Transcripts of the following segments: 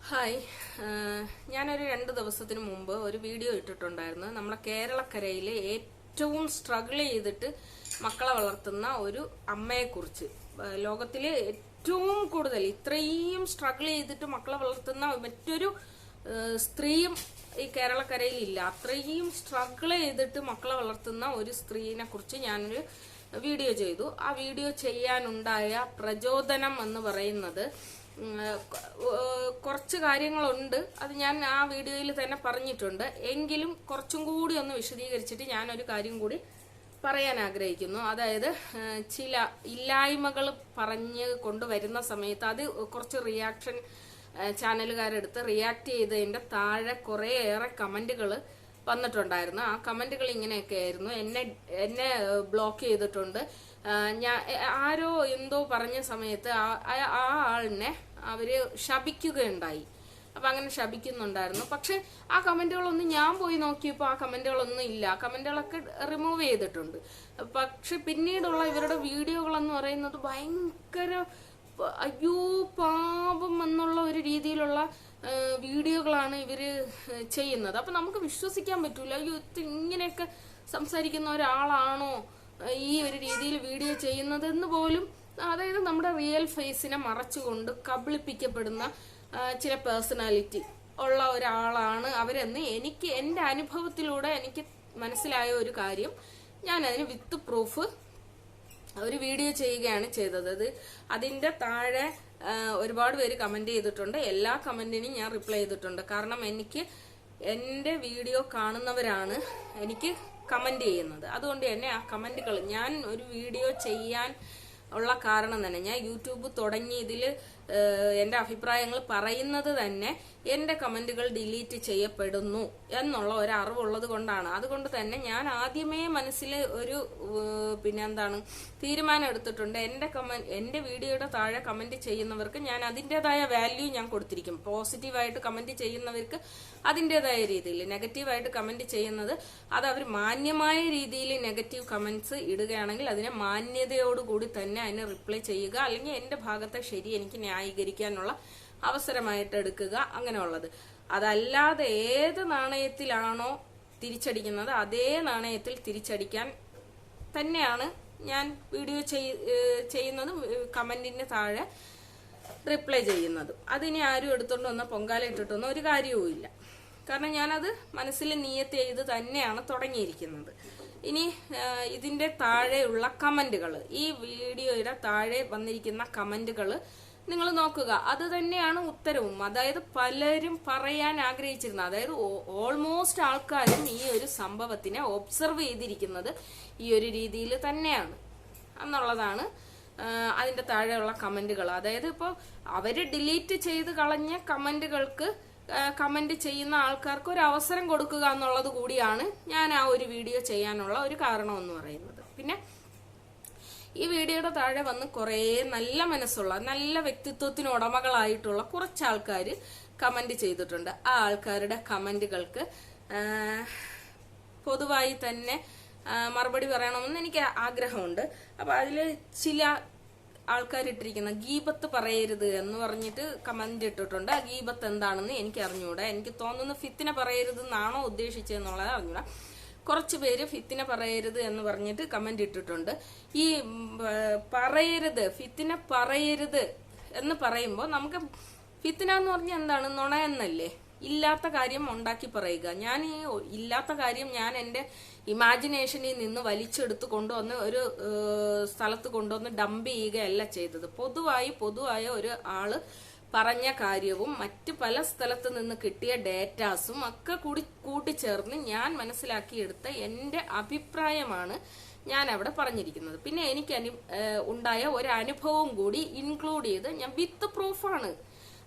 Hi, ഞാനൊരു 2 ദിവസത്തിന് മുമ്പ് ഒരു വീഡിയോ ഇട്ടിട്ടുണ്ടായിരുന്നു. നമ്മളെ കേരളക്കരയിൽ ഏറ്റവും സ്ട്രഗിൾ ചെയ്തിട്ട് മക്കളെ വളർത്തുന്ന ഒരു അമ്മയെക്കുറിച്ച്. ലോകത്തിലെ ഏറ്റവും കൂടുതൽ ഇത്രയും സ്ട്രഗിൾ ചെയ്തിട്ട് മക്കളെ വളർത്തുന്ന മറ്റൊരു സ്ത്രീയും ഈ കേരളക്കരയിൽ ഇല്ല. അത്രയും സ്ട്രഗിൾ ചെയ്തിട്ട് മക്കളെ വളർത്തുന്ന ഒരു സ്ത്രീനെ കുറിച്ച് ഞാനൊരു വീഡിയോ ചെയ്തു. ആ വീഡിയോ ചെയ്യാനുണ്ടായ പ്രചോദനം എന്ന് പറയുന്നത് കുറച്ച് കാര്യങ്ങളുണ്ട്. അത് ഞാൻ ആ വീഡിയോയിൽ തന്നെ പറഞ്ഞിട്ടുണ്ട്. എങ്കിലും കുറച്ചും കൂടി ഒന്ന് വിശദീകരിച്ചിട്ട് ഞാനൊരു കാര്യം കൂടി പറയാൻ ആഗ്രഹിക്കുന്നു. അതായത് ചില ഇല്ലായ്മകൾ പറഞ്ഞ് കൊണ്ടുവരുന്ന സമയത്ത് അത് കുറച്ച് റിയാക്ഷൻ ചാനലുകാരെടുത്ത് റിയാക്ട് ചെയ്തതിന്റെ താഴെ കുറേയേറെ കമന്റുകൾ വന്നിട്ടുണ്ടായിരുന്നു. ആ കമന്റുകൾ ഇങ്ങനെയൊക്കെ ആയിരുന്നു. എന്നെ ബ്ലോക്ക് ചെയ്തിട്ടുണ്ട്. ഞാൻ ആരോ എന്തോ പറഞ്ഞ സമയത്ത് ആ ആളിനെ അവര് ശപിക്കുകയുണ്ടായി. അപ്പൊ അങ്ങനെ ശപിക്കുന്നുണ്ടായിരുന്നു. പക്ഷെ ആ കമന്റുകളൊന്നും ഞാൻ പോയി നോക്കിയപ്പോൾ ആ കമന്റുകളൊന്നും ഇല്ല. കമന്റുകളൊക്കെ റിമൂവ് ചെയ്തിട്ടുണ്ട്. പക്ഷെ പിന്നീടുള്ള ഇവരുടെ വീഡിയോകളെന്ന് പറയുന്നത് ഭയങ്കര അയ്യോ പാപം എന്നുള്ള ഒരു രീതിയിലുള്ള വീഡിയോകളാണ് ഇവര് ചെയ്യുന്നത്. അപ്പൊ നമുക്ക് വിശ്വസിക്കാൻ പറ്റൂല. അയ്യോ ഇങ്ങനെയൊക്കെ സംസാരിക്കുന്ന ഒരാളാണോ ഈ ഒരു രീതിയിൽ വീഡിയോ ചെയ്യുന്നത് എന്ന് പോലും. അതായത് നമ്മുടെ റിയൽ ഫേസിനെ മറച്ചുകൊണ്ട് കബളിപ്പിക്കപ്പെടുന്ന ചില പേഴ്സണാലിറ്റി ഉള്ള ഒരാളാണ് അവരെന്ന് എനിക്ക് എൻ്റെ അനുഭവത്തിലൂടെ എനിക്ക് മനസ്സിലായ ഒരു കാര്യം. ഞാൻ അതിന് വിത്ത് പ്രൂഫ് ഒരു വീഡിയോ ചെയ്യുകയാണ് ചെയ്തത്. അതിന്റെ താഴെ ഒരുപാട് പേര് കമന്റ് ചെയ്തിട്ടുണ്ട്. എല്ലാ കമന്റിനും ഞാൻ റിപ്ലൈ ചെയ്തിട്ടുണ്ട്. കാരണം എനിക്ക് എന്റെ വീഡിയോ കാണുന്നവരാണ് എനിക്ക് കമന്റ് ചെയ്യുന്നത്. അതുകൊണ്ട് തന്നെ ആ കമന്റുകൾ ഞാൻ ഒരു വീഡിയോ ചെയ്യാൻ ഉള്ള കാരണം തന്നെ ഞാൻ യൂട്യൂബ് തുടങ്ങി ഇതിൽ എൻ്റെ അഭിപ്രായങ്ങൾ പറയുന്നത് തന്നെ എൻ്റെ കമന്റുകൾ ഡിലീറ്റ് ചെയ്യപ്പെടുന്നു എന്നുള്ള ഒരു അറിവുള്ളത് കൊണ്ടാണ്. അതുകൊണ്ട് തന്നെ ഞാൻ ആദ്യമേ മനസ്സിൽ ഒരു തീരുമാനം എടുത്തിട്ടുണ്ട്. എൻ്റെ വീഡിയോയുടെ താഴെ കമന്റ് ചെയ്യുന്നവർക്ക് ഞാൻ അതിൻ്റെതായ വാല്യൂ ഞാൻ കൊടുത്തിരിക്കും. പോസിറ്റീവായിട്ട് കമന്റ് ചെയ്യുന്നവർക്ക് അതിൻ്റെതായ രീതിയിൽ, നെഗറ്റീവായിട്ട് കമന്റ് ചെയ്യുന്നത് അത് അവർ മാന്യമായ രീതിയിൽ നെഗറ്റീവ് കമന്റ്സ് ഇടുകയാണെങ്കിൽ അതിനെ മാന്യതയോടുകൂടി തന്നെ അതിന് റിപ്ലൈ ചെയ്യുക. അല്ലെങ്കിൽ എൻ്റെ ഭാഗത്തെ ശരി എനിക്ക് ന്യായീകരിക്കാനുള്ള അവസരമായിട്ട് എടുക്കുക, അങ്ങനെയുള്ളത്. അതല്ലാതെ ഏത് നാണയത്തിലാണോ തിരിച്ചടിക്കുന്നത് അതേ നാണയത്തിൽ തിരിച്ചടിക്കാൻ തന്നെയാണ് ഞാൻ വീഡിയോ ചെയ്യുന്നതും കമന്റിന് താഴെ റിപ്ലൈ ചെയ്യുന്നതും. അതിനെ ആരും എടുത്തോണ്ട് വന്ന പൊങ്കാല ഇട്ടിട്ടൊന്നും ഒരു കാര്യവും ഇല്ല. കാരണം ഞാനത് മനസ്സിൽ നിയത്ത് ചെയ്ത് തന്നെയാണ് തുടങ്ങിയിരിക്കുന്നത്. ഇനി ഇതിന്റെ താഴെയുള്ള കമന്റുകൾ, ഈ വീഡിയോയുടെ താഴെ വന്നിരിക്കുന്ന കമന്റുകൾ നിങ്ങൾ നോക്കുക. അത് തന്നെയാണ് ഉത്തരവും. അതായത് പലരും പറയാൻ ആഗ്രഹിച്ചിരുന്നത്, അതായത് ഓൾമോസ്റ്റ് ആൾക്കാരും ഈ ഒരു സംഭവത്തിനെ ഒബ്സർവ് ചെയ്തിരിക്കുന്നത് ഈ ഒരു രീതിയിൽ തന്നെയാണ് എന്നുള്ളതാണ് അതിന്റെ താഴെയുള്ള കമന്റുകൾ. അതായത് ഇപ്പോൾ അവര് ഡിലീറ്റ് ചെയ്ത് കളഞ്ഞ കമന്റുകൾക്ക് കമന്റ് ചെയ്യുന്ന ആൾക്കാർക്ക് ഒരു അവസരം കൊടുക്കുക എന്നുള്ളത് കൂടിയാണ് ഞാൻ ആ ഒരു വീഡിയോ ചെയ്യാനുള്ള ഒരു കാരണം എന്ന് പറയുന്നത്. പിന്നെ ഈ വീഡിയോയുടെ താഴെ വന്ന് കുറേ നല്ല മനസ്സുള്ള, നല്ല വ്യക്തിത്വത്തിന് ഉടമകളായിട്ടുള്ള കുറച്ച് ആൾക്കാർ കമന്റ് ചെയ്തിട്ടുണ്ട്. ആ ആൾക്കാരുടെ കമന്റുകൾക്ക് പൊതുവായി തന്നെ മറുപടി പറയണമെന്ന് എനിക്ക് ആഗ്രഹമുണ്ട്. അപ്പൊ അതില് ചില ആൾക്കാരിട്ടിരിക്കുന്ന ഗീബത്ത് പറയരുത് എന്ന് പറഞ്ഞിട്ട് കമന്റ് ഇട്ടിട്ടുണ്ട്. ആ ഗീബത്ത് എന്താണെന്ന് എനിക്ക് അറിഞ്ഞൂടാ. എനിക്ക് തോന്നുന്നു ഫിത്തിന പറയരുത് എന്നാണോ ഉദ്ദേശിച്ചതെന്നുള്ളത് അറിഞ്ഞൂടാ. കുറച്ച് പേര് ഫിത്തിന പറയരുത് എന്ന് പറഞ്ഞിട്ട് കമന്റ് ഇട്ടിട്ടുണ്ട്. ഈ പറയരുത്, ഫിത്തിന പറയരുത് എന്ന് പറയുമ്പോൾ നമുക്ക് ഫിത്തിന എന്ന് പറഞ്ഞാൽ എന്താണ്? നുണ എന്നല്ലേ? ഇല്ലാത്ത കാര്യം ഉണ്ടാക്കി പറയുക. ഞാൻ ഈ ഇല്ലാത്ത കാര്യം ഞാൻ എൻ്റെ ഇമാജിനേഷനിൽ നിന്ന് വലിച്ചെടുത്ത് കൊണ്ടുവന്ന് ഒരു സ്ഥലത്ത് കൊണ്ടുവന്ന് ഡംപ് ചെയ്യുകയല്ല ചെയ്തത്. പൊതുവായ ഒരു ആള് പറഞ്ഞ കാര്യവും മറ്റ് പല സ്ഥലത്ത് നിന്ന് കിട്ടിയ ഡേറ്റാസും ഒക്കെ കൂട്ടിച്ചേർന്ന് ഞാൻ മനസ്സിലാക്കിയെടുത്ത എൻ്റെ അഭിപ്രായമാണ് ഞാൻ അവിടെ പറഞ്ഞിരിക്കുന്നത്. പിന്നെ എനിക്ക് ഉണ്ടായ ഒരു അനുഭവം കൂടി ഇൻക്ലൂഡ് ചെയ്ത് ഞാൻ വിത്ത് പ്രൂഫാണ്.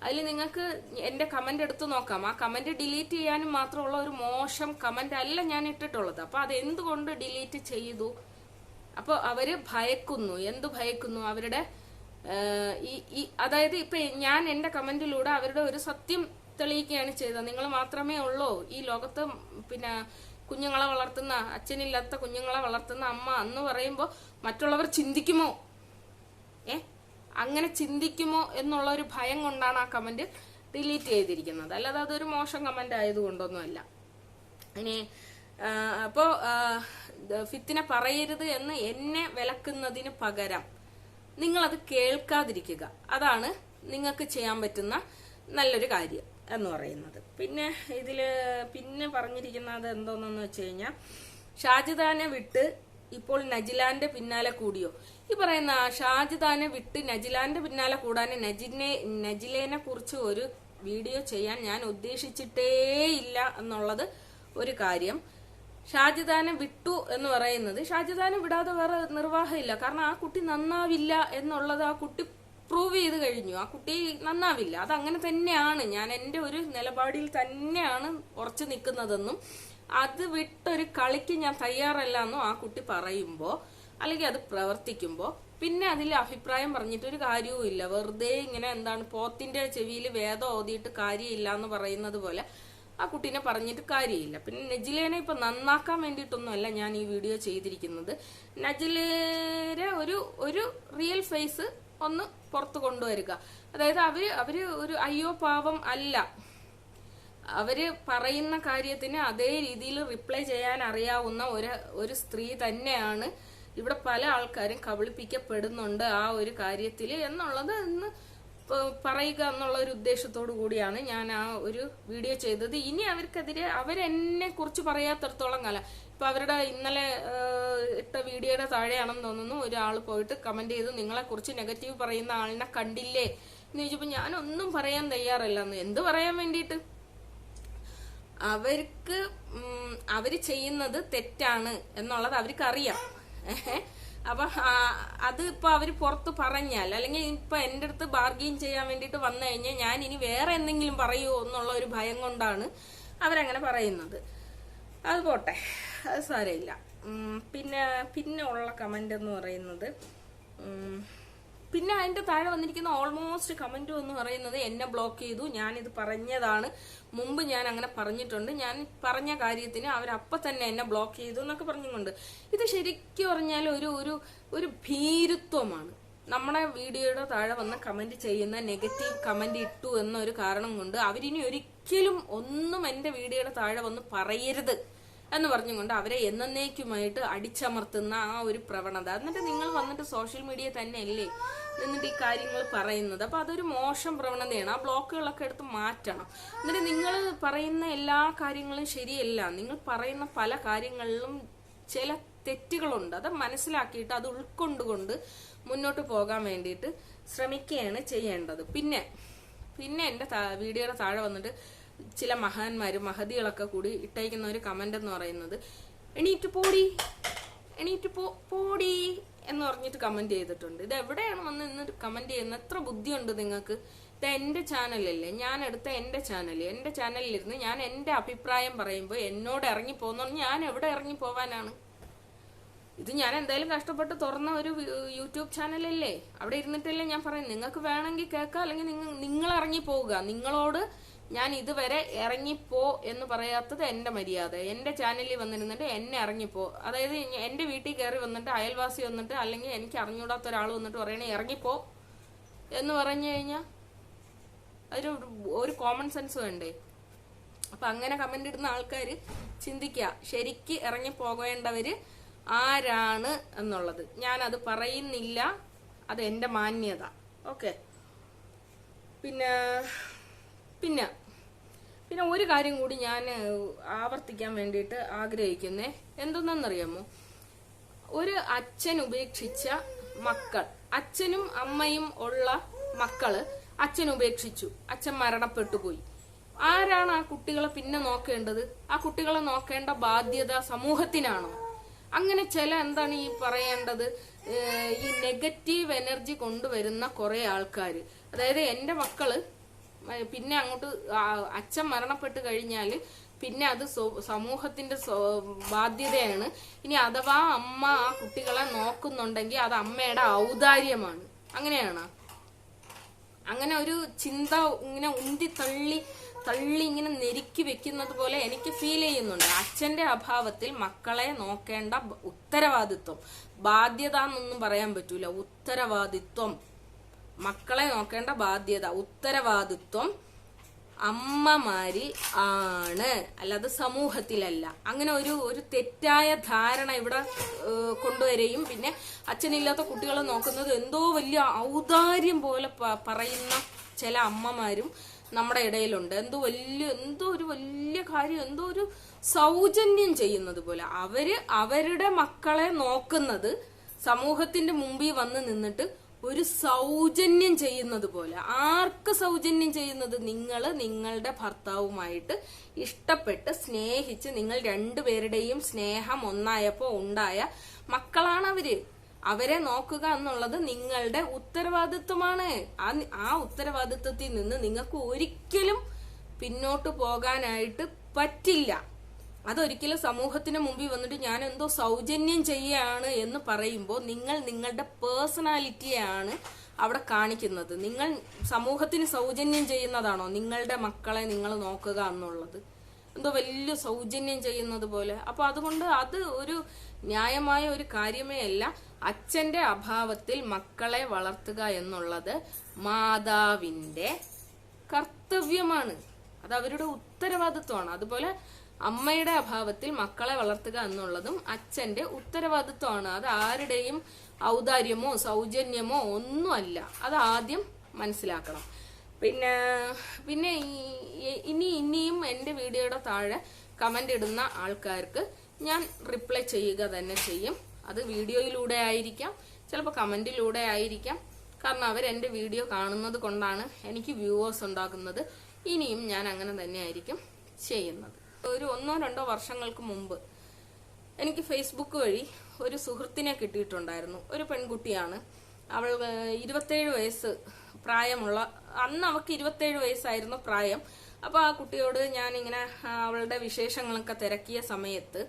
അതിൽ നിങ്ങൾക്ക് എന്റെ കമന്റ് എടുത്ത് നോക്കാം. ആ കമന്റ് ഡിലീറ്റ് ചെയ്യാനും മാത്രമുള്ള ഒരു മോശം കമന്റ് അല്ല ഞാൻ ഇട്ടിട്ടുള്ളത്. അപ്പൊ അത് എന്തുകൊണ്ട് ഡിലീറ്റ് ചെയ്തു? അപ്പൊ അവര് ഭയക്കുന്നു. എന്ത് ഭയക്കുന്നു? അവരുടെ അതായത് ഇപ്പൊ ഞാൻ എന്റെ കമന്റിലൂടെ അവരുടെ ഒരു സത്യം തെളിയിക്കുകയാണ് ചെയ്തത്. നിങ്ങൾ മാത്രമേ ഉള്ളൂ ഈ ലോകത്ത് കുഞ്ഞുങ്ങളെ വളർത്തുന്ന, അച്ഛനില്ലാത്ത കുഞ്ഞുങ്ങളെ വളർത്തുന്ന അമ്മ എന്ന് പറയുമ്പോൾ മറ്റുള്ളവർ ചിന്തിക്കുമോ? അങ്ങനെ ചിന്തിക്കുമോ എന്നുള്ള ഒരു ഭയം കൊണ്ടാണ് ആ കമന്റ് ഡിലീറ്റ് ചെയ്തിരിക്കുന്നത്. അല്ലാതെ അതൊരു മോശം കമന്റ് ആയതുകൊണ്ടൊന്നുമല്ല. ഇനി അപ്പോ ഫിത്തിന പറയരുത് എന്ന് എന്നെ വിലക്കുന്നതിന് പകരം നിങ്ങളത് കേൾക്കാതിരിക്കുക. അതാണ് നിങ്ങൾക്ക് ചെയ്യാൻ പറ്റുന്ന നല്ലൊരു കാര്യം എന്ന് പറയുന്നത്. പിന്നെ ഇതില് പിന്നെ പറഞ്ഞിരിക്കുന്നത് എന്തോന്നെന്ന് വെച്ച് കഴിഞ്ഞാൽ, ഷാജിദാനെ വിട്ട് ഇപ്പോൾ നജിലാന്റെ പിന്നാലെ കൂടിയോ? ഈ പറയുന്ന ഷാജിദാനെ വിട്ട് നജിലാന്റെ പിന്നാലെ കൂടാൻ നജിലേനെ കുറിച്ച് ഒരു വീഡിയോ ചെയ്യാൻ ഞാൻ ഉദ്ദേശിച്ചിട്ടേ ഇല്ല എന്നുള്ളത് ഒരു കാര്യം. ഷാജിദാനെ വിട്ടു എന്ന് പറയുന്നത്, ഷാജിദാനെ വിടാതെ വേറെ നിർവാഹമില്ല. കാരണം ആ കുട്ടി നന്നാവില്ല എന്നുള്ളത് ആ കുട്ടി പ്രൂവ് ചെയ്ത് കഴിഞ്ഞു. ആ കുട്ടി നന്നാവില്ല, അത് അങ്ങനെ തന്നെയാണ്. ഞാൻ എൻ്റെ ഒരു നിലപാടിൽ തന്നെയാണ് ഉറച്ചു നിൽക്കുന്നതെന്നും അത് വിട്ടൊരു കളിക്ക് ഞാൻ തയ്യാറല്ല എന്നും ആ കുട്ടി പറയുമ്പോൾ അല്ലെങ്കിൽ അത് പ്രവർത്തിക്കുമ്പോൾ പിന്നെ അതിൽ അഭിപ്രായം പറഞ്ഞിട്ടൊരു കാര്യവും ഇല്ല. വെറുതെ ഇങ്ങനെ എന്താണ് പോത്തിന്റെ ചെവിയിൽ വേദം ഓതിയിട്ട് കാര്യമില്ല എന്ന് പറയുന്നത് പോലെ ആ കുട്ടീനെ പറഞ്ഞിട്ട് കാര്യമില്ല. പിന്നെ നജിലേനെ ഇപ്പൊ നന്നാക്കാൻ വേണ്ടിയിട്ടൊന്നുമല്ല ഞാൻ ഈ വീഡിയോ ചെയ്തിരിക്കുന്നത്. നജിലേരെ ഒരു റിയൽ ഫേസ് ഒന്ന് പുറത്തു കൊണ്ടുവരിക. അതായത് അവര് ഒരു അയ്യോ പാവം അല്ല, അവര് പറയുന്ന കാര്യത്തിന് അതേ രീതിയിൽ റിപ്ലൈ ചെയ്യാൻ അറിയാവുന്ന ഒരു സ്ത്രീ തന്നെയാണ്. ഇവിടെ പല ആൾക്കാരും കബളിപ്പിക്കപ്പെടുന്നുണ്ട് ആ ഒരു കാര്യത്തിൽ എന്നുള്ളത് ഇന്ന് പറയുക എന്നുള്ള ഒരു ഉദ്ദേശത്തോടു കൂടിയാണ് ഞാൻ ആ ഒരു വീഡിയോ ചെയ്തത്. ഇനി അവർക്കെതിരെ അവരെന്നെ കുറിച്ച് പറയാത്തടത്തോളം കാലം, ഇപ്പൊ അവരുടെ ഇന്നലെ ഇട്ട വീഡിയോയുടെ താഴെയാണെന്ന് തോന്നുന്നു ഒരാൾ പോയിട്ട് കമന്റ് ചെയ്തു, നിങ്ങളെ കുറിച്ച് നെഗറ്റീവ് പറയുന്ന ആളിനെ കണ്ടില്ലേ എന്ന് ചോദിച്ചപ്പോ ഞാനൊന്നും പറയാൻ തയ്യാറല്ല. എന്ത് പറയാൻ വേണ്ടിയിട്ട്? അവര് ചെയ്യുന്നത് തെറ്റാണ് എന്നുള്ളത് അവർക്ക് അറിയാം. അപ്പൊ അത് ഇപ്പൊ അവര് പുറത്ത് പറഞ്ഞാൽ അല്ലെങ്കിൽ ഇപ്പൊ എന്റെ അടുത്ത് ബാർഗെയിൻ ചെയ്യാൻ വേണ്ടിട്ട് വന്നു കഴിഞ്ഞാൽ ഞാൻ ഇനി വേറെ എന്തെങ്കിലും പറയുമോ എന്നുള്ള ഒരു ഭയം കൊണ്ടാണ് അവരങ്ങനെ പറയുന്നത്. അത് പോട്ടെ, അത് സാരമില്ല. പിന്നെ ഉള്ള കമന്റ് എന്ന് പറയുന്നത്, പിന്നെ അതിന്റെ താഴെ വന്നിരിക്കുന്ന ഓൾമോസ്റ്റ് കമന്റ് എന്ന് പറയുന്നത് എന്നെ ബ്ലോക്ക് ചെയ്തു, ഞാനിത് പറഞ്ഞതാണ്, മുമ്പ് ഞാൻ അങ്ങനെ പറഞ്ഞിട്ടുണ്ട്, ഞാൻ പറഞ്ഞ കാര്യത്തിന് അവരപ്പം തന്നെ എന്നെ ബ്ലോക്ക് ചെയ്തു എന്നൊക്കെ പറഞ്ഞുകൊണ്ട്. ഇത് ശരിക്കും പറഞ്ഞാൽ ഒരു ഭീരുത്വമാണ്. നമ്മുടെ വീഡിയോയുടെ താഴെ വന്ന് കമന്റ് ചെയ്യുന്ന നെഗറ്റീവ് കമന്റ് ഇട്ടു എന്നൊരു കാരണം കൊണ്ട് അവരിനി ഒരിക്കലും ഒന്നും എന്റെ വീഡിയോയുടെ താഴെ വന്ന് പറയരുത് എന്ന് പറഞ്ഞുകൊണ്ട് അവരെ എന്നേക്കുമായിട്ട് അടിച്ചമർത്തുന്ന ആ ഒരു പ്രവണത. എന്നിട്ട് നിങ്ങൾ വന്നിട്ട് സോഷ്യൽ മീഡിയ തന്നെയല്ലേ എന്നിട്ട് ഈ കാര്യങ്ങൾ പറയുന്നത്. അപ്പൊ അതൊരു മോശം പ്രവണതയാണ്. ആ ബ്ലോക്കുകളൊക്കെ എടുത്ത് മാറ്റണം. എന്നിട്ട് നിങ്ങൾ പറയുന്ന എല്ലാ കാര്യങ്ങളും ശരിയല്ല. നിങ്ങൾ പറയുന്ന പല കാര്യങ്ങളിലും ചില തെറ്റുകളുണ്ട്. അത് മനസ്സിലാക്കിയിട്ട് അത് ഉൾക്കൊണ്ടുകൊണ്ട് മുന്നോട്ട് പോകാൻ വേണ്ടിയിട്ട് ശ്രമിക്കുകയാണ് ചെയ്യേണ്ടത്. പിന്നെ എന്റെ വീഡിയോയുടെ താഴെ വന്നിട്ട് ചില മഹാന്മാരും മഹതികളൊക്കെ കൂടി ഇട്ടയക്കുന്ന ഒരു കമന്റ് എന്ന് പറയുന്നത്, എണീറ്റ് പോടി എന്ന് പറഞ്ഞിട്ട് കമന്റ് ചെയ്തിട്ടുണ്ട്. ഇത് എവിടെയാണ് വന്ന് ഇന്ന് കമന്റ് ചെയ്യുന്നത്? എത്ര ബുദ്ധിയുണ്ട് നിങ്ങൾക്ക്? ഇത് എന്റെ ചാനലല്ലേ, ഞാൻ എടുത്ത എന്റെ ചാനലിലിരുന്ന് ഞാൻ എന്റെ അഭിപ്രായം പറയുമ്പോൾ എന്നോട് ഇറങ്ങി പോകുന്ന ഞാൻ എവിടെ ഇറങ്ങി പോവാനാണ്? ഇത് ഞാൻ എന്തായാലും കഷ്ടപ്പെട്ട് തുറന്ന ഒരു യൂട്യൂബ് ചാനലല്ലേ, അവിടെ ഇരുന്നിട്ടല്ലേ ഞാൻ പറയും. നിങ്ങൾക്ക് വേണമെങ്കിൽ കേൾക്കാം, അല്ലെങ്കിൽ നിങ്ങൾ ഇറങ്ങി പോവുക. നിങ്ങളോട് ഞാൻ ഇതുവരെ ഇറങ്ങിപ്പോ എന്ന് പറയാത്തത് എന്റെ മര്യാദ. എന്റെ ചാനലിൽ വന്നിരുന്നിട്ട് എന്നെ ഇറങ്ങിപ്പോ, അതായത് എന്റെ വീട്ടിൽ കയറി വന്നിട്ട് അയൽവാസി വന്നിട്ട് അല്ലെങ്കിൽ എനിക്ക് അറിഞ്ഞൂടാത്ത ഒരാൾ വന്നിട്ട് പറയണേ ഇറങ്ങിപ്പോ എന്ന് പറഞ്ഞു കഴിഞ്ഞാൽ ഒരു കോമൺ സെൻസ് വേണ്ടേ? അപ്പൊ അങ്ങനെ കമന്റ് ഇടുന്ന ആൾക്കാർ ചിന്തിക്കുക, ശരിക്ക് ഇറങ്ങി പോകേണ്ടവര് ആരാണ് എന്നുള്ളത്. ഞാൻ അത് പറയുന്നില്ല, അത് എന്റെ മാന്യത. ഓക്കെ. പിന്നെ ഒരു കാര്യം കൂടി ഞാൻ ആവർത്തിക്കാൻ വേണ്ടിയിട്ട് ആഗ്രഹിക്കുന്നേ, എന്തെന്നറിയാമോ? ഒരു അച്ഛൻ ഉപേക്ഷിച്ച മക്കൾ, അച്ഛനും അമ്മയും ഉള്ള മക്കള് അച്ഛൻ ഉപേക്ഷിച്ചു, അച്ഛൻ മരണപ്പെട്ടു പോയി. ആരാണ് ആ കുട്ടികളെ പിന്നെ നോക്കേണ്ടത്? ആ കുട്ടികളെ നോക്കേണ്ട ബാധ്യത സമൂഹത്തിനാണോ? അങ്ങനെ എന്താണ് ഈ പറയേണ്ടത്, ഈ നെഗറ്റീവ് എനർജി കൊണ്ടുവരുന്ന കുറെ ആൾക്കാര്. അതായത് എന്റെ മക്കള് പിന്നെ അങ്ങോട്ട് അച്ഛൻ മരണപ്പെട്ട് കഴിഞ്ഞാല് പിന്നെ അത് സമൂഹത്തിന്റെ ബാധ്യതയാണ്. ഇനി അഥവാ അമ്മ ആ കുട്ടികളെ നോക്കുന്നുണ്ടെങ്കിൽ അത് അമ്മയുടെ ഔദാര്യമാണ്. അങ്ങനെയാണ്. അങ്ങനെ ഒരു ചിന്ത ഇങ്ങനെ ഉന്തി തള്ളി ഇങ്ങനെ നെരുക്കി വെക്കുന്നത് പോലെ എനിക്ക് ഫീൽ ചെയ്യുന്നുണ്ട്. അച്ഛന്റെ അഭാവത്തിൽ മക്കളെ നോക്കേണ്ട ഉത്തരവാദിത്വം, ബാധ്യത എന്നൊന്നും പറയാൻ പറ്റൂല, ഉത്തരവാദിത്വം, മക്കളെ നോക്കേണ്ട ബാധ്യത, ഉത്തരവാദിത്വം അമ്മമാരിൽ ആണ്, അല്ലാതെ സമൂഹത്തിലല്ല. അങ്ങനെ ഒരു തെറ്റായ ധാരണ ഇവിടെ കൊണ്ടുവരികയും പിന്നെ അച്ഛനില്ലാത്ത കുട്ടികളെ നോക്കുന്നത് എന്തോ വലിയ ഔദാര്യം പോലെ പറയുന്ന ചില അമ്മമാരും നമ്മുടെ ഇടയിലുണ്ട്. എന്തോ ഒരു വലിയ കാര്യം, എന്തോ ഒരു സൗജന്യം ചെയ്യുന്നത് പോലെ അവരുടെ മക്കളെ നോക്കുന്നത് സമൂഹത്തിന്റെ മുമ്പിൽ വന്ന് നിന്നിട്ട് ഒരു സൗജന്യം ചെയ്യുന്നത് പോലെ. ആർക്ക് സൗജന്യം ചെയ്യുന്നത്? നിങ്ങളുടെ ഭർത്താവുമായിട്ട് ഇഷ്ടപ്പെട്ട് സ്നേഹിച്ച് നിങ്ങൾ രണ്ടുപേരുടെയും സ്നേഹം ഒന്നായപ്പോ ഉണ്ടായ മക്കളാണ് അവരെ നോക്കുക എന്നുള്ളത് നിങ്ങളുടെ ഉത്തരവാദിത്വമാണ്. ആ ഉത്തരവാദിത്വത്തിൽ നിന്ന് നിങ്ങൾക്ക് ഒരിക്കലും പിന്നോട്ട് പോകാനായിട്ട് പറ്റില്ല. അതൊരിക്കലും സമൂഹത്തിന് മുമ്പിൽ വന്നിട്ട് ഞാൻ എന്തോ സൗജന്യം ചെയ്യാണ് എന്ന് പറയുമ്പോൾ നിങ്ങൾ നിങ്ങളുടെ പേഴ്സണാലിറ്റിയാണ് അവിടെ കാണിക്കുന്നത്. നിങ്ങൾ സമൂഹത്തിന് സൗജന്യം ചെയ്യുന്നതാണോ നിങ്ങളുടെ മക്കളെ നിങ്ങൾ നോക്കുക എന്നുള്ളത്? എന്തോ വലിയ സൗജന്യം ചെയ്യുന്നത് പോലെ. അപ്പൊ അതുകൊണ്ട് അത് ഒരു ന്യായമായ ഒരു കാര്യമേ അല്ല. അച്ഛന്റെ അഭാവത്തിൽ മക്കളെ വളർത്തുക എന്നുള്ളത് മാതാവിന്റെ കർത്തവ്യമാണ്, അത് അവരുടെ ഉത്തരവാദിത്വമാണ്. അതുപോലെ അമ്മയുടെ അഭാവത്തിൽ മക്കളെ വളർത്തുക എന്നുള്ളതും അച്ഛന്റെ ഉത്തരവാദിത്വമാണ്. അത് ആരുടെയും ഔദാര്യമോ സൗജന്യമോ ഒന്നുമല്ല. അത് ആദ്യം മനസ്സിലാക്കണം. പിന്നെ ഇനിയും എൻ്റെ വീഡിയോയുടെ താഴെ കമന്റ് ഇടുന്ന ആൾക്കാർക്ക് ഞാൻ റിപ്ലൈ ചെയ്യുക തന്നെ ചെയ്യും. അത് വീഡിയോയിലൂടെ ആയിരിക്കാം, ചിലപ്പോൾ കമന്റിലൂടെ ആയിരിക്കാം. കാരണം അവരെന്റെ വീഡിയോ കാണുന്നത് കൊണ്ടാണ് എനിക്ക് വ്യൂവേഴ്സ് ഉണ്ടാകുന്നത്. ഇനിയും ഞാൻ അങ്ങനെ തന്നെ ആയിരിക്കും ചെയ്യുന്നത്. ഒരു 1-2 വർഷങ്ങൾക്ക് മുമ്പ് എനിക്ക് ഫേസ്ബുക്ക് വഴി ഒരു സുഹൃത്തിനെ കിട്ടിയിട്ടുണ്ടായിരുന്നു. ഒരു പെൺകുട്ടിയാണ്. അവൾ 27 വയസ്സ് പ്രായമുള്ള, അന്ന് അവൾക്ക് 27 വയസ്സായിരുന്നു പ്രായം. അപ്പൊ ആ കുട്ടിയോട് ഞാനിങ്ങനെ അവളുടെ വിശേഷങ്ങളൊക്കെ തിരക്കിയ സമയത്ത്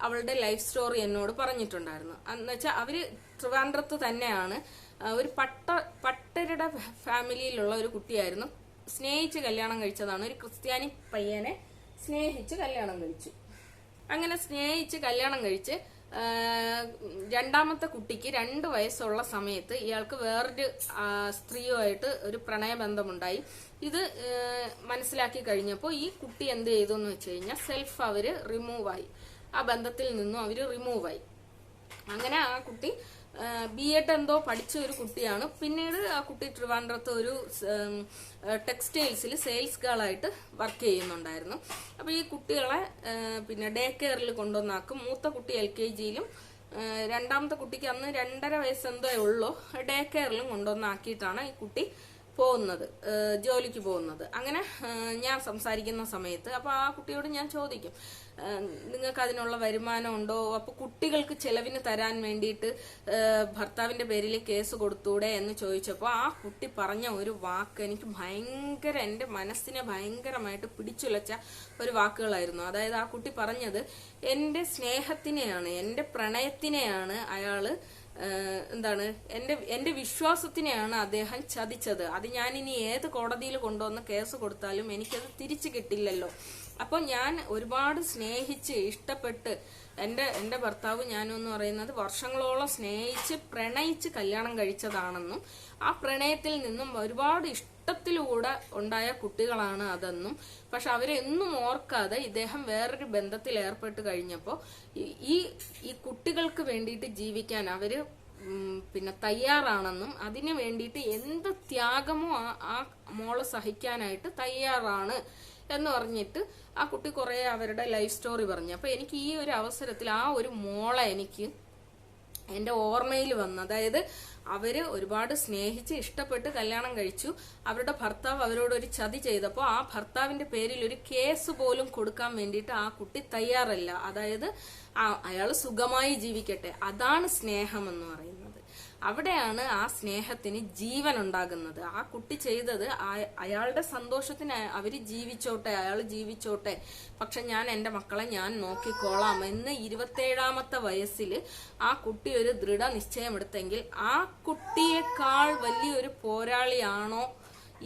അവളുടെ ലൈഫ് സ്റ്റോറി എന്നോട് പറഞ്ഞിട്ടുണ്ടായിരുന്നു. എന്നുവെച്ചാൽ അവര് ട്രിവാൻഡ്രത്ത് തന്നെയാണ്. ഒരു പട്ടരുടെ ഫാമിലിയിലുള്ള ഒരു കുട്ടിയായിരുന്നു. സ്നേഹിച്ച് കല്യാണം കഴിച്ചതാണ്. ഒരു ക്രിസ്ത്യാനി പയ്യനെ സ്നേഹിച്ച് കല്യാണം കഴിച്ചു. അങ്ങനെ സ്നേഹിച്ച് കല്യാണം കഴിച്ച് രണ്ടാമത്തെ കുട്ടിക്ക് 2 വയസ്സുള്ള സമയത്ത് ഇയാൾക്ക് വേറൊരു സ്ത്രീയുമായിട്ട് ഒരു പ്രണയബന്ധമുണ്ടായി. ഇത് മനസ്സിലാക്കി കഴിഞ്ഞപ്പോൾ ഈ കുട്ടി എന്ത് ചെയ്തു എന്ന് വെച്ച് കഴിഞ്ഞാൽ സെൽഫ് അവര് റിമൂവായി, ആ ബന്ധത്തിൽ നിന്നും അവര് റിമൂവായി. അങ്ങനെ ആ കുട്ടി BEd എന്തോ പഠിച്ച ഒരു കുട്ടിയാണ്. പിന്നീട് ആ കുട്ടി ട്രിവാൻഡ്രത്ത് ഒരു ടെക്സ്റ്റൈൽസിൽ സെയിൽസ് ഗേളായിട്ട് വർക്ക് ചെയ്യുന്നുണ്ടായിരുന്നു. അപ്പൊ ഈ കുട്ടികളെ പിന്നെ ഡേ കെയറിൽ കൊണ്ടുവന്നാക്കും. മൂത്ത കുട്ടി LKGയിലും രണ്ടാമത്തെ കുട്ടിക്ക് അന്ന് 2.5 വയസ്സ് എന്തോ ഉള്ളൂ. ഡേ കെയറിലും കൊണ്ടുവന്നാക്കിയിട്ടാണ് ഈ കുട്ടി പോകുന്നത്, ജോലിക്ക് പോകുന്നത്. അങ്ങനെ ഞാൻ സംസാരിക്കുന്ന സമയത്ത് അപ്പൊ ആ കുട്ടിയോട് ഞാൻ ചോദിക്കും, നിങ്ങൾക്ക് അതിനുള്ള വരുമാനം ഉണ്ടോ? അപ്പൊ കുട്ടികൾക്ക് ചെലവിന് തരാൻ വേണ്ടിയിട്ട് ഭർത്താവിന്റെ പേരിൽ കേസ് കൊടുത്തൂടെ എന്ന് ചോദിച്ചപ്പോൾ ആ കുട്ടി പറഞ്ഞ ഒരു വാക്ക് എനിക്ക് എന്റെ മനസ്സിനെ ഭയങ്കരമായിട്ട് പിടിച്ചുലച്ച ഒരു വാക്കുകളായിരുന്നു. അതായത് ആ കുട്ടി പറഞ്ഞത്, എന്റെ സ്നേഹത്തിനെയാണ്, എന്റെ പ്രണയത്തിനെയാണ് അയാള് എന്റെ വിശ്വാസത്തിനെയാണ് അദ്ദേഹം ചതിച്ചത്. അത് ഞാൻ ഇനി ഏത് കോടതിയിൽ കൊണ്ടുവന്ന് കേസ് കൊടുത്താലും എനിക്കത് തിരിച്ചു കിട്ടില്ലല്ലോ. അപ്പൊ ഞാൻ ഒരുപാട് സ്നേഹിച്ച് ഇഷ്ടപ്പെട്ട് എന്റെ ഭർത്താവ് ഞാനെന്ന് പറയുന്നത് വർഷങ്ങളോളം സ്നേഹിച്ച് പ്രണയിച്ച് കല്യാണം കഴിച്ചതാണെന്നും ആ പ്രണയത്തിൽ നിന്നും ഒരുപാട് ഇഷ്ടത്തിലൂടെ ഉണ്ടായ കുട്ടികളാണ് അതെന്നും, പക്ഷെ അവരെന്നും ഓർക്കാതെ ഇദ്ദേഹം വേറൊരു ബന്ധത്തിൽ ഏർപ്പെട്ട് കഴിഞ്ഞപ്പോ ഈ കുട്ടികൾക്ക് വേണ്ടിയിട്ട് ജീവിക്കാൻ അവര് പിന്നെ തയ്യാറാണെന്നും അതിനു വേണ്ടിയിട്ട് എന്ത് ത്യാഗമോ ആ മോള് സഹിക്കാനായിട്ട് തയ്യാറാണ് എന്ന് പറഞ്ഞിട്ട് ആ കുട്ടി കുറെ അവരുടെ ലൈഫ് സ്റ്റോറി പറഞ്ഞു. അപ്പൊ എനിക്ക് ഈ ഒരു അവസരത്തിൽ ആ ഒരു മോളെ എനിക്ക് എന്റെ ഓർമ്മയിൽ വന്നു. അതായത് അവര് ഒരുപാട് സ്നേഹിച്ച് ഇഷ്ടപ്പെട്ട് കല്യാണം കഴിച്ചു. അവരുടെ ഭർത്താവ് അവരോട് ഒരു ചതി ചെയ്തപ്പോൾ ആ ഭർത്താവിന്റെ പേരിൽ ഒരു കേസ് പോലും കൊടുക്കാൻ വേണ്ടിയിട്ട് ആ കുട്ടി തയ്യാറല്ല. അതായത് അയാൾ സുഖമായി ജീവിക്കട്ടെ, അതാണ് സ്നേഹം എന്ന് പറയുന്നത്. അവിടെയാണ് ആ സ്നേഹത്തിന് ജീവൻ ഉണ്ടാകുന്നത്. ആ കുട്ടി ചെയ്തത് അയാളുടെ സന്തോഷത്തിന് അവര് ജീവിച്ചോട്ടെ, അയാൾ ജീവിച്ചോട്ടെ, പക്ഷെ ഞാൻ എന്റെ മക്കളെ ഞാൻ നോക്കിക്കോളാം എന്ന് 27ാമത്തെ വയസ്സിൽ ആ കുട്ടി ഒരു ദൃഢനിശ്ചയമെടുത്തെങ്കിൽ ആ കുട്ടിയേക്കാൾ വലിയൊരു പോരാളിയാണോ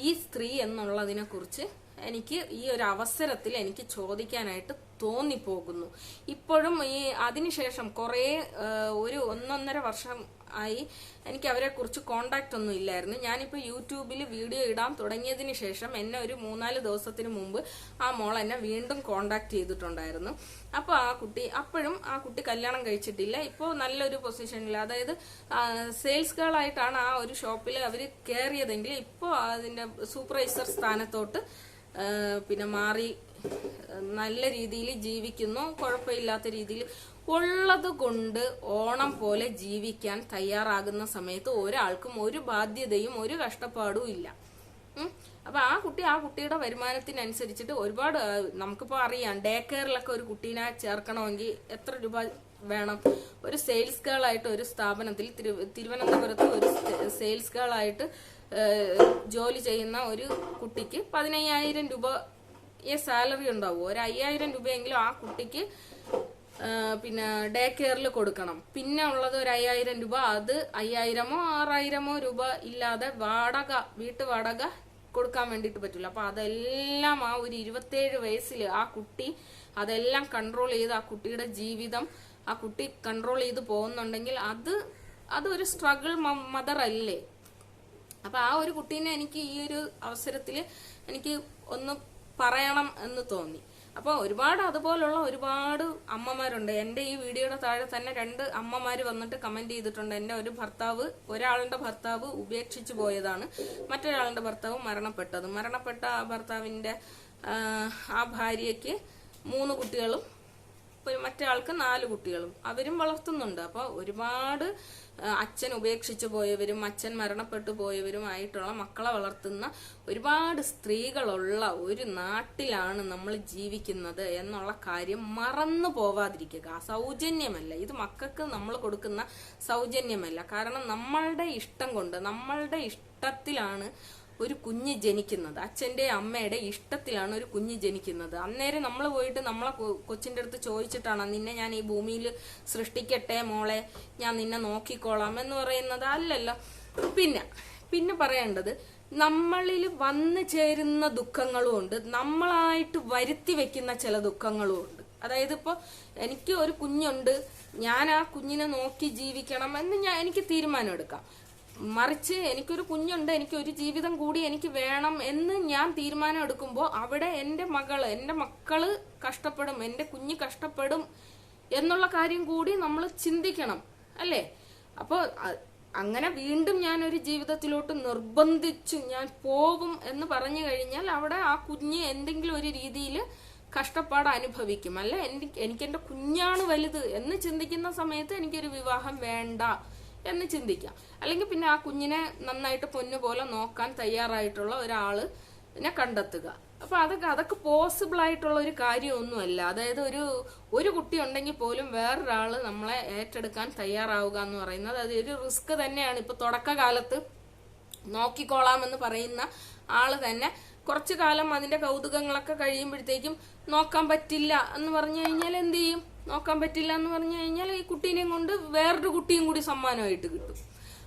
ഈ സ്ത്രീ എന്നുള്ളതിനെ കുറിച്ച് എനിക്ക് ഈ ഒരു അവസരത്തിൽ എനിക്ക് ചോദിക്കാനായിട്ട് തോന്നിപ്പോകുന്നു. ഇപ്പോഴും അതിനുശേഷം ഒരു 1.5 വർഷം ആയി. എനിക്ക് അവരെ കുറിച്ച് കോണ്ടാക്ട് ഒന്നും ഇല്ലായിരുന്നു. ഞാനിപ്പോൾ യൂട്യൂബിൽ വീഡിയോ ഇടാൻ തുടങ്ങിയതിന് ശേഷം എന്നെ ഒരു 3-4 ദിവസത്തിന് മുമ്പ് ആ മോൾ എന്നെ വീണ്ടും കോണ്ടാക്ട് ചെയ്തിട്ടുണ്ടായിരുന്നു. അപ്പോൾ അപ്പോഴും ആ കുട്ടി കല്യാണം കഴിച്ചിട്ടില്ല. ഇപ്പോൾ നല്ലൊരു പൊസിഷനിൽ, അതായത് സെയിൽസ് ഗേൾ ആയിട്ടാണ് ആ ഒരു ഷോപ്പിൽ അവർ കയറിയതെങ്കിൽ ഇപ്പോൾ അതിന്റെ സൂപ്പർവൈസർ സ്ഥാനത്തോട്ട് പിന്നെ മാറി നല്ല രീതിയിൽ ജീവിക്കുന്നു. കുഴപ്പമില്ലാത്ത രീതിയിൽ ഉള്ളത് കൊണ്ട് ഓണം പോലെ ജീവിക്കാൻ തയ്യാറാകുന്ന സമയത്ത് ഒരാൾക്കും ഒരു ബാധ്യതയും ഒരു കഷ്ടപ്പാടും ഇല്ല. അപ്പൊ ആ കുട്ടിയുടെ വരുമാനത്തിനനുസരിച്ചിട്ട് ഒരുപാട്, നമുക്കിപ്പോ അറിയാം, ഡേ കെയറിലൊക്കെ ഒരു കുട്ടീനെ ചേർക്കണമെങ്കിൽ എത്ര രൂപ വേണം. ഒരു സെയിൽസ് ഗേൾ ആയിട്ട് ഒരു സ്ഥാപനത്തിൽ തിരുവനന്തപുരത്ത് ഒരു സെയിൽസ് ഗേൾ ആയിട്ട് ജോലി ചെയ്യുന്ന ഒരു കുട്ടിക്ക് 15,000 രൂപയെ സാലറി ഉണ്ടാവും. ഒരു 5,000 രൂപയെങ്കിലും ആ കുട്ടിക്ക് പിന്നെ ഡേ കെയറിൽ കൊടുക്കണം. പിന്നെ ഉള്ളത് ഒരു 5,000 രൂപ, അത് 5,000-ഓ 6,000-ഓ രൂപ ഇല്ലാതെ വീട്ടു വാടക കൊടുക്കാൻ വേണ്ടിയിട്ട് പറ്റില്ല. അപ്പൊ അതെല്ലാം ആ ഒരു 27 വയസ്സിൽ ആ കുട്ടി അതെല്ലാം കൺട്രോൾ ചെയ്ത് ആ കുട്ടിയുടെ ജീവിതം ആ കുട്ടി കൺട്രോൾ ചെയ്ത് പോകുന്നുണ്ടെങ്കിൽ അതൊരു സ്ട്രഗിൾ മദർ അല്ലേ? അപ്പൊ ആ ഒരു കുട്ടീനെ എനിക്ക് ഈ ഒരു അവസരത്തിൽ എനിക്ക് ഒന്ന് പറയണം എന്ന് തോന്നി. അപ്പൊ അതുപോലുള്ള ഒരുപാട് അമ്മമാരുണ്ട്. എന്റെ ഈ വീഡിയോയുടെ താഴെ തന്നെ 2 അമ്മമാര് വന്നിട്ട് കമന്റ് ചെയ്തിട്ടുണ്ട്. എന്റെ ഒരാളുടെ ഭർത്താവ് ഉപേക്ഷിച്ചു പോയതാണ്, മറ്റൊരാളുടെ ഭർത്താവ് മരണപ്പെട്ട ആ ഭർത്താവിന്റെ ആ ഭാര്യയ്ക്ക് 3 കുട്ടികളും മറ്റേ ആൾക്ക് 4 കുട്ടികളും അവരും വളർത്തുന്നുണ്ട്. അപ്പൊ ഒരുപാട് അച്ഛൻ ഉപേക്ഷിച്ചു പോയവരും അച്ഛൻ മരണപ്പെട്ടു പോയവരുമായിട്ടുള്ള മക്കളെ വളർത്തുന്ന ഒരുപാട് സ്ത്രീകളുള്ള ഒരു നാട്ടിലാണ് നമ്മൾ ജീവിക്കുന്നത് എന്നുള്ള കാര്യം മറന്നു പോവാതിരിക്കുക. സൗജന്യമല്ല ഇത്, മക്കൾക്ക് നമ്മൾ കൊടുക്കുന്ന സൗജന്യമല്ല. കാരണം നമ്മളുടെ ഇഷ്ടം കൊണ്ട്, നമ്മളുടെ ഇഷ്ടത്തിലാണ് ഒരു കുഞ്ഞ് ജനിക്കുന്നത്. അച്ഛന്റെ അമ്മയുടെ ഇഷ്ടത്തിലാണ് ഒരു കുഞ്ഞ് ജനിക്കുന്നത്. അന്നേരം നമ്മൾ പോയിട്ട് നമ്മളെ കൊച്ചിന്റെ അടുത്ത് ചോദിച്ചിട്ടാണ് നിന്നെ ഞാൻ ഈ ഭൂമിയിൽ സൃഷ്ടിക്കട്ടെ മോളെ, ഞാൻ നിന്നെ നോക്കിക്കോളാം എന്ന് പറയുന്നത് അല്ലല്ലോ. പിന്നെ പറയേണ്ടത്, നമ്മളിൽ വന്നു ചേരുന്ന ദുഃഖങ്ങളും ഉണ്ട്, നമ്മളായിട്ട് വരുത്തി വെക്കുന്ന ചില ദുഃഖങ്ങളും ഉണ്ട്. അതായത് ഇപ്പൊ എനിക്ക് ഒരു കുഞ്ഞുണ്ട്, ഞാൻ ആ കുഞ്ഞിനെ നോക്കി ജീവിക്കണം എന്ന് എനിക്ക് തീരുമാനം എടുക്കാം. മറിച്ച് എനിക്കൊരു കുഞ്ഞുണ്ട്, എനിക്ക് ഒരു ജീവിതം കൂടി എനിക്ക് വേണം എന്ന് ഞാൻ തീരുമാനം എടുക്കുമ്പോൾ അവിടെ എൻ്റെ മക്കള് കഷ്ടപ്പെടും, എൻ്റെ കുഞ്ഞ് കഷ്ടപ്പെടും എന്നുള്ള കാര്യം കൂടി നമ്മൾ ചിന്തിക്കണം അല്ലേ? അപ്പോൾ അങ്ങനെ വീണ്ടും ഞാൻ ഒരു ജീവിതത്തിലോട്ട് നിർബന്ധിച്ചു ഞാൻ പോവും എന്ന് പറഞ്ഞു കഴിഞ്ഞാൽ അവിടെ ആ കുഞ്ഞ് എന്തെങ്കിലും ഒരു രീതിയിൽ കഷ്ടപ്പാട് അനുഭവിക്കും. അല്ല, എനിക്ക് എൻ്റെ കുഞ്ഞാണ് വലുത് എന്ന് ചിന്തിക്കുന്ന സമയത്ത് എനിക്കൊരു വിവാഹം വേണ്ട എന്ന് ചിന്തിക്കാം. അല്ലെങ്കിൽ പിന്നെ ആ കുഞ്ഞിനെ നന്നായിട്ട് പൊന്നുപോലെ നോക്കാൻ തയ്യാറായിട്ടുള്ള ഒരാളിനെ കണ്ടെത്തുക. അപ്പൊ അതൊക്കെ പോസിബിൾ ആയിട്ടുള്ള ഒരു കാര്യമൊന്നുമല്ല. അതായത് ഒരു കുട്ടി ഉണ്ടെങ്കിൽ പോലും വേറൊരാള് നമ്മളെ ഏറ്റെടുക്കാൻ തയ്യാറാവുക എന്ന് പറയുന്നത് അതൊരു റിസ്ക് തന്നെയാണ്. ഇപ്പൊ തുടക്കകാലത്ത് നോക്കിക്കോളാമെന്ന് പറയുന്ന ആള് തന്നെ കുറച്ചു കാലം അതിന്റെ കൗതുകങ്ങളൊക്കെ കഴിയുമ്പോഴത്തേക്കും നോക്കാൻ പറ്റില്ല എന്ന് പറഞ്ഞു കഴിഞ്ഞാൽ എന്ത് ചെയ്യും? നോക്കാൻ പറ്റില്ല എന്ന് പറഞ്ഞു കഴിഞ്ഞാൽ ഈ കുട്ടീനെയും കൊണ്ട് വേറൊരു കുട്ടിയും കൂടി സമ്മാനമായിട്ട് കിട്ടും.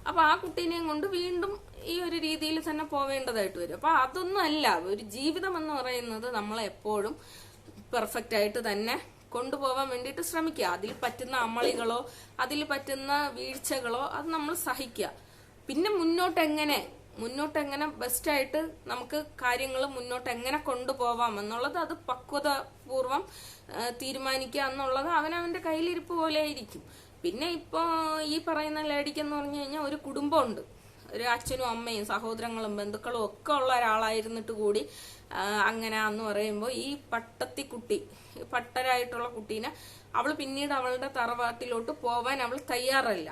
അപ്പൊ ആ കുട്ടീനെയും കൊണ്ട് വീണ്ടും ഈ ഒരു രീതിയിൽ തന്നെ പോവേണ്ടതായിട്ട് വരും. അപ്പൊ അതൊന്നും അല്ല ഒരു ജീവിതം എന്ന് പറയുന്നത്. നമ്മൾ എപ്പോഴും പെർഫെക്റ്റ് ആയിട്ട് തന്നെ കൊണ്ടുപോകാൻ വേണ്ടിയിട്ട് ശ്രമിക്കുക. അതിൽ പറ്റുന്ന അമളികളോ അതിൽ പറ്റുന്ന വീഴ്ചകളോ അത് നമ്മൾ സഹിക്കുക. പിന്നെ മുന്നോട്ട് എങ്ങനെ ബെസ്റ്റായിട്ട് നമുക്ക് കാര്യങ്ങൾ മുന്നോട്ട് എങ്ങനെ കൊണ്ടുപോവാം എന്നുള്ളത് അത് പക്വതപൂർവം തീരുമാനിക്കുക എന്നുള്ളത് അവനവന്റെ കയ്യിലിരിപ്പ് പോലെ ആയിരിക്കും. പിന്നെ ഇപ്പോ ഈ പറയുന്ന ലേഡിക്ക് എന്ന് പറഞ്ഞു കഴിഞ്ഞാൽ ഒരു കുടുംബമുണ്ട്, ഒരു അച്ഛനും അമ്മയും സഹോദരങ്ങളും ബന്ധുക്കളും ഒക്കെ ഉള്ള ഒരാളായിരുന്നിട്ട് കൂടി അങ്ങനെയാന്ന് പറയുമ്പോൾ ഈ പട്ടരായിട്ടുള്ള കുട്ടീനെ അവൾ പിന്നീട് അവളുടെ തറവാട്ടിലോട്ട് പോവാൻ അവൾ തയ്യാറല്ല.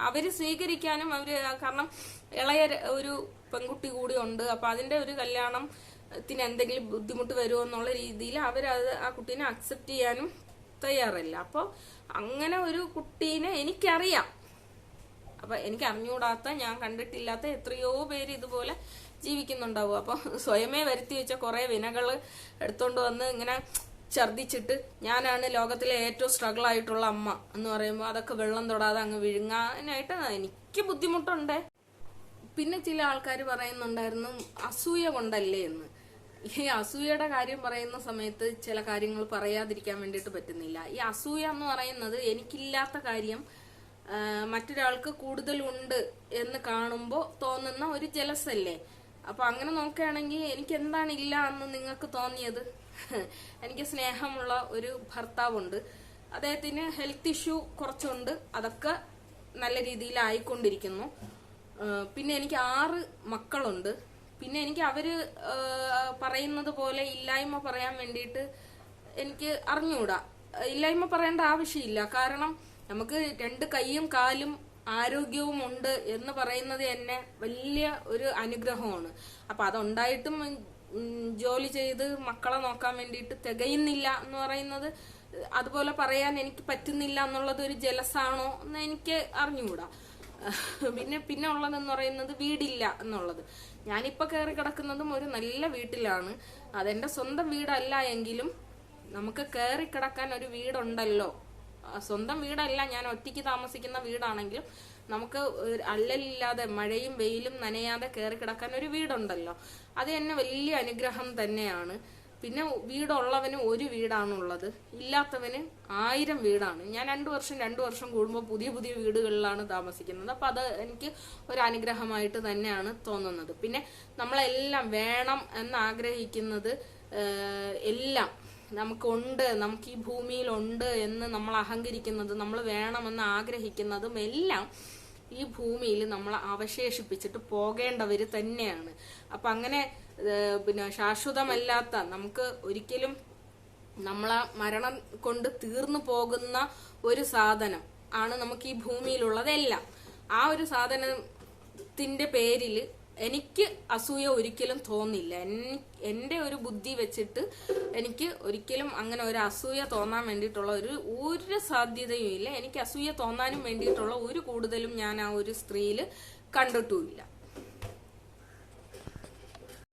അവര് സ്വീകരിക്കാനും കാരണം ഇളയ ഒരു പെൺകുട്ടി കൂടി ഉണ്ട്. അപ്പൊ അതിന്റെ ഒരു കല്യാണത്തിന് എന്തെങ്കിലും ബുദ്ധിമുട്ട് വരുമോ എന്നുള്ള രീതിയിൽ ആ കുട്ടീനെ അക്സെപ്റ്റ് ചെയ്യാനും തയ്യാറല്ല. അപ്പൊ അങ്ങനെ ഒരു കുട്ടീനെ എനിക്കറിയാം. അപ്പൊ എനിക്ക് അറിഞ്ഞുകൂടാത്ത, ഞാൻ കണ്ടിട്ടില്ലാത്ത എത്രയോ പേര് ഇതുപോലെ ജീവിക്കുന്നുണ്ടാവും. അപ്പൊ സ്വയമേ വരുത്തി വെച്ച കുറെ വിനകള് എടുത്തോണ്ട് വന്ന് ഇങ്ങനെ ഛർദിച്ചിട്ട് ഞാനാണ് ലോകത്തിലെ ഏറ്റവും സ്ട്രഗിൾ ആയിട്ടുള്ള അമ്മ എന്ന് പറയുമ്പോൾ അതൊക്കെ വെള്ളം തൊടാതെ അങ്ങ് വിഴുങ്ങാനായിട്ട് എനിക്ക് ബുദ്ധിമുട്ടുണ്ട്. പിന്നെ ചില ആൾക്കാർ പറയുന്നുണ്ടായിരുന്നു അസൂയ കൊണ്ടല്ലേ എന്ന്. ഈ അസൂയയുടെ കാര്യം പറയുന്ന സമയത്ത് ചില കാര്യങ്ങൾ പറയാതിരിക്കാൻ വേണ്ടിയിട്ട് പറ്റുന്നില്ല. ഈ അസൂയ എന്ന് പറയുന്നത് എനിക്കില്ലാത്ത കാര്യം മറ്റൊരാൾക്ക് കൂടുതലുണ്ട് എന്ന് കാണുമ്പോൾ തോന്നുന്ന ഒരു ജലസല്ലേ. അപ്പൊ അങ്ങനെ നോക്കുകയാണെങ്കിൽ എനിക്ക് എന്താണ് ഇല്ല എന്ന് നിങ്ങൾക്ക് തോന്നിയത്? എനിക്ക് സ്നേഹമുള്ള ഒരു ഭർത്താവുണ്ട്, അദ്ദേഹത്തിന് ഹെൽത്ത് ഇഷ്യൂ കുറച്ചുണ്ട്, അതൊക്കെ നല്ല രീതിയിൽ ആയിക്കൊണ്ടിരിക്കുന്നു. പിന്നെ എനിക്ക് 6 മക്കളുണ്ട്. പിന്നെ എനിക്ക് അവര് പറയുന്നത് പോലെ ഇല്ലായ്മ പറയാൻ വേണ്ടിയിട്ട് എനിക്ക് അറിഞ്ഞുകൂടാ. ഇല്ലായ്മ പറയേണ്ട ആവശ്യമില്ല. കാരണം നമുക്ക് 2 കൈയും കാലും ആരോഗ്യവും ഉണ്ട് എന്ന് പറയുന്നത് തന്നെ വലിയ ഒരു അനുഗ്രഹമാണ്. അപ്പൊ അതുണ്ടായിട്ടും ജോലി ചെയ്ത് മക്കളെ നോക്കാൻ വേണ്ടിയിട്ട് തികയുന്നില്ല എന്ന് പറയുന്നത്, അതുപോലെ പറയാൻ എനിക്ക് പറ്റുന്നില്ല എന്നുള്ളത് ഒരു ജലസാണോ എന്ന് എനിക്ക് അറിഞ്ഞുകൂടാ. പിന്നെ ഉള്ളതെന്ന് പറയുന്നത് വീടില്ല എന്നുള്ളത്. ഞാനിപ്പോ കയറി കിടക്കുന്നതും ഒരു നല്ല വീട്ടിലാണ്. അതെന്റെ സ്വന്തം വീടല്ല എങ്കിലും നമുക്ക് കയറി കിടക്കാൻ ഒരു വീടുണ്ടല്ലോ. സ്വന്തം വീടല്ല, ഞാൻ ഒറ്റയ്ക്ക് താമസിക്കുന്ന വീടാണെങ്കിലും നമുക്ക് അല്ലലില്ലാതെ മഴയും വെയിലും നനയാതെ കയറി കിടക്കാൻ ഒരു വീടുണ്ടല്ലോ. അത് തന്നെ വലിയ അനുഗ്രഹം തന്നെയാണ്. പിന്നെ വീടുള്ളവന് ഒരു വീടാണുള്ളത്, ഇല്ലാത്തവന് 1000 വീടാണ്. ഞാൻ 2 വർഷം കൂടുമ്പോൾ പുതിയ വീടുകളിലാണ് താമസിക്കുന്നത്. അപ്പൊ അത് എനിക്ക് ഒരു അനുഗ്രഹമായിട്ട് തന്നെയാണ് തോന്നുന്നത്. പിന്നെ നമ്മളെല്ലാം വേണം എന്ന് ആഗ്രഹിക്കുന്നത് എല്ലാം നമുക്കുണ്ട്, നമുക്ക് ഈ ഭൂമിയിലുണ്ട് എന്ന് നമ്മൾ അഹങ്കരിക്കുന്നത്, നമ്മൾ വേണമെന്ന് ആഗ്രഹിക്കുന്നതും എല്ലാം ഈ ഭൂമിയിൽ നമ്മൾ അവശേഷിപ്പിച്ചിട്ട് പോകേണ്ടവര് തന്നെയാണ്. അപ്പൊ അങ്ങനെ പിന്നെ ശാശ്വതമല്ലാത്ത, നമുക്ക് ഒരിക്കലും നമ്മളെ മരണം കൊണ്ട് തീർന്നു പോകുന്ന ഒരു സാധനം ആണ് നമുക്ക് ഈ ഭൂമിയിലുള്ളതെല്ലാം. ആ ഒരു സാധനത്തിന്റെ പേരിൽ എനിക്ക് അസൂയ ഒരിക്കലും തോന്നില്ല. എന്റെ ഒരു ബുദ്ധി വെച്ചിട്ട് എനിക്ക് ഒരിക്കലും അങ്ങനെ ഒരു അസൂയ തോന്നാൻ വേണ്ടിയിട്ടുള്ള ഒരു സാധ്യതയും ഇല്ല. എനിക്ക് അസൂയ തോന്നാനും വേണ്ടിയിട്ടുള്ള ഒരു കൂടുതലും ഞാൻ ആ ഒരു സ്ത്രീയിൽ കണ്ടിട്ടുമില്ല.